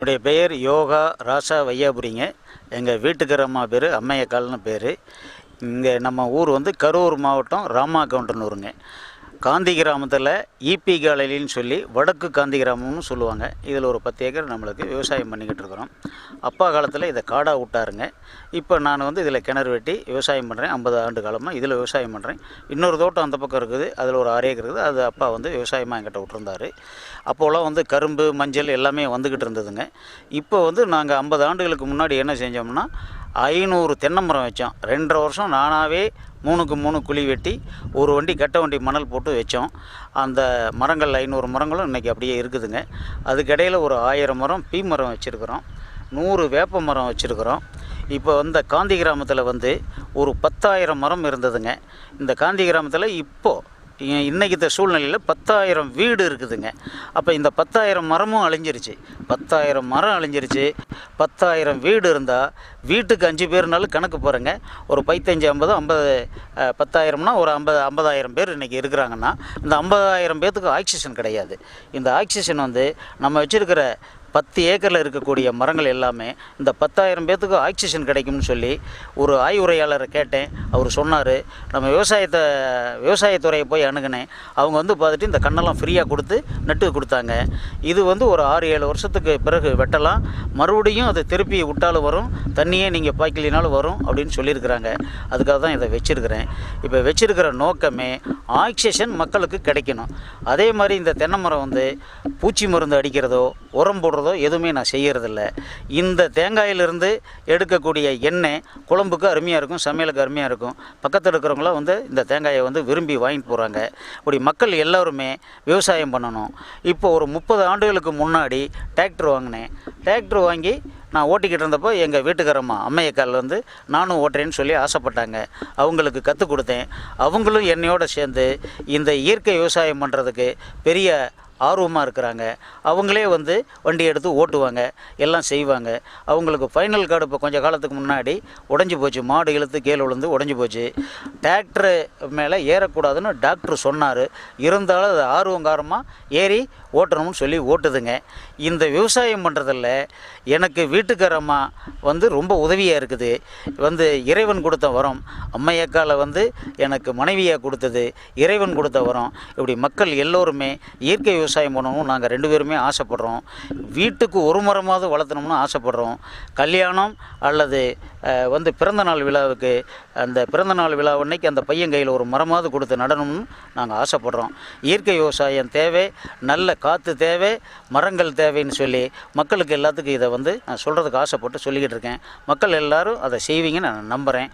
என்னுடைய பெயர் யோகா ராசா வையாபுரிங்க. எங்கள் வீட்டுக்காரம்மா பேர் அம்மையக்கால்னு பேர். இங்கே நம்ம ஊர் வந்து கரூர் மாவட்டம் ராமாக்கவுண்டனூருங்க. காந்தி கிராமத்தில் ஈபி காலையின்னு சொல்லி வடக்கு காந்தி கிராமம்னு சொல்லுவாங்க. இதில் ஒரு 10 ஏக்கர் நம்மளுக்கு விவசாயம் பண்ணிக்கிட்டு இருக்கிறோம். அப்பா காலத்தில் இதை காடாக விட்டாருங்க. இப்போ நான் வந்து இதில் கிணறு வெட்டி விவசாயம் பண்ணுறேன். 50 ஆண்டு காலமாக இதில் விவசாயம் பண்ணுறேன். இன்னொரு தோட்டம் அந்த பக்கம் இருக்குது, அதில் ஒரு 6 ஏக்கர் இருக்குது. அது அப்பா வந்து விவசாயமாக என்கிட்ட விட்டுருந்தார். அப்போலாம் வந்து கரும்பு மஞ்சள் எல்லாமே வந்துக்கிட்டு இருந்ததுங்க. இப்போ வந்து நாங்கள் 50 ஆண்டுகளுக்கு முன்னாடி என்ன செஞ்சோம்னா 500 தென்னை மரம் வச்சோம். 2.5 வருஷம் நானாகவே 3க்கு 3 குழி வெட்டி ஒரு வண்டி கட்ட வண்டி மணல் போட்டு வச்சோம். அந்த மரங்கள் 500 மரங்களும் இன்றைக்கி அப்படியே இருக்குதுங்க. அதுக்கிடையில் ஒரு 1000 மரம் பீ மரம் வச்சுருக்குறோம், 100 வேப்ப மரம் வச்சுருக்குறோம். இப்போ வந்து காந்தி கிராமத்தில் வந்து ஒரு 10,000 மரம் இருந்ததுங்க. இந்த காந்தி கிராமத்தில் இப்போது இன்றைக்கி சூழ்நிலையில் 10,000 வீடு இருக்குதுங்க. அப்போ இந்த 10,000 மரமும் அழிஞ்சிருச்சு. 10,000 மரம் அழிஞ்சிருச்சு. 10,000 வீடு இருந்தால் வீட்டுக்கு 5 பேர்னாலும் கணக்கு போகிறேங்க. ஒரு 15, 50, 10,000னா ஒரு 50,000 பேர் இன்றைக்கி இருக்கிறாங்கன்னா இந்த 50,000 பேர்த்துக்கு ஆக்சிஜன் கிடையாது. இந்த ஆக்சிஜன் வந்து நம்ம வச்சுருக்கிற 10 ஏக்கரில் இருக்கக்கூடிய மரங்கள் எல்லாமே இந்த 10,000 பேர்த்துக்கு ஆக்சிஜன் கிடைக்கும்னு சொல்லி ஒரு ஆய்வுரையாளரை கேட்டேன். அவர் சொன்னார், நம்ம விவசாயத்துறையை போய் அணுகினேன். அவங்க வந்து பார்த்துட்டு இந்த கண்ணெல்லாம் ஃப்ரீயாக கொடுத்து நட்டு கொடுத்தாங்க. இது வந்து ஒரு 6-7 வருஷத்துக்கு பிறகு வெட்டலாம், மறுபடியும் அதை திருப்பி விட்டாலும் வரும், தண்ணியே நீங்கள் பாய்க்கலினாலும் வரும் அப்படின்னு சொல்லியிருக்கிறாங்க. அதுக்காக தான் இதை வச்சுருக்கிறேன். இப்போ வச்சுருக்கிற நோக்கமே ஆக்சிஜன் மக்களுக்கு கிடைக்கணும். அதே மாதிரி இந்த தென்னை மரம் வந்து பூச்சி மருந்து அடிக்கிறதோ உரம் போடுறதோ எதுவுமே நான் செய்கிறதில்ல. இந்த தேங்காயிலிருந்து எடுக்கக்கூடிய எண்ணெய் குழம்புக்கு அருமையாக இருக்கும், சமையலுக்கு அருமையாக இருக்கும். பக்கத்தில் இருக்கிறவங்களாம் வந்து இந்த தேங்காயை வந்து விரும்பி வாங்கிட்டு போகிறாங்க. இப்படி மக்கள் எல்லோருமே விவசாயம் பண்ணணும். இப்போ ஒரு 30 ஆண்டுகளுக்கு முன்னாடி டிராக்டர் வாங்கினேன். டிராக்டர் வாங்கி நான் ஓட்டிக்கிட்டு இருந்தப்போ எங்கள் வீட்டுக்காரம்மா அம்மையக்கால் வந்து நானும் ஓட்டுறேன்னு சொல்லி ஆசைப்பட்டாங்க. அவங்களுக்கு கற்றுக் கொடுத்தேன். அவங்களும் என்னையோடு சேர்ந்து இந்த இயற்கை விவசாயம் பண்ணுறதுக்கு பெரிய ஆர்வமாக இருக்கிறாங்க. அவங்களே வந்து வண்டி எடுத்து ஓட்டுவாங்க, எல்லாம் செய்வாங்க. அவங்களுக்கு ஃபைனல் கார்டு இப்போ கொஞ்சம் காலத்துக்கு முன்னாடி உடஞ்சி போச்சு. மாடு இழுத்து கீழே விழுந்து உடஞ்சி போச்சு. டிராக்டரு மேலே ஏறக்கூடாதுன்னு டாக்டர் சொன்னார். இருந்தாலும் அது ஆர்வங்காரமாக ஏறி ஓட்டணும்னு சொல்லி ஓட்டுதுங்க. இந்த விவசாயம் பண்ணுறதில்ல எனக்கு வீட்டுக்காரம்மா வந்து ரொம்ப உதவியாக இருக்குது. வந்து இறைவன் கொடுத்த வரம். அம்மையக்காலை வந்து எனக்கு மனைவியாக கொடுத்தது இறைவன் கொடுத்த வரம். இப்படி மக்கள் எல்லோருமே இயற்கை விவசாயம் பண்ணணும் நாங்கள் 2 பேருமே ஆசைப்படுறோம். வீட்டுக்கு ஒரு மரமாவது வளர்த்தணும்னு ஆசைப்படுறோம். கல்யாணம் அல்லது வந்து பிறந்தநாள் விழாவுக்கு அந்த பிறந்தநாள் விழா அன்னைக்கு அந்த பையன் கையில் ஒரு மரமாவது கொடுத்து நடணும்னு நாங்கள் ஆசைப்படுறோம். இயற்கை விவசாயம் தேவை, நல்ல காற்று தேவை, மரங்கள் தேவைன்னு சொல்லி மக்களுக்கு எல்லாத்துக்கும் இதை வந்து நான் சொல்கிறதுக்கு ஆசைப்பட்டு சொல்லிக்கிட்டு இருக்கேன். மக்கள் எல்லோரும் அதை செய்வீங்கன்னு நான் நம்புகிறேன்.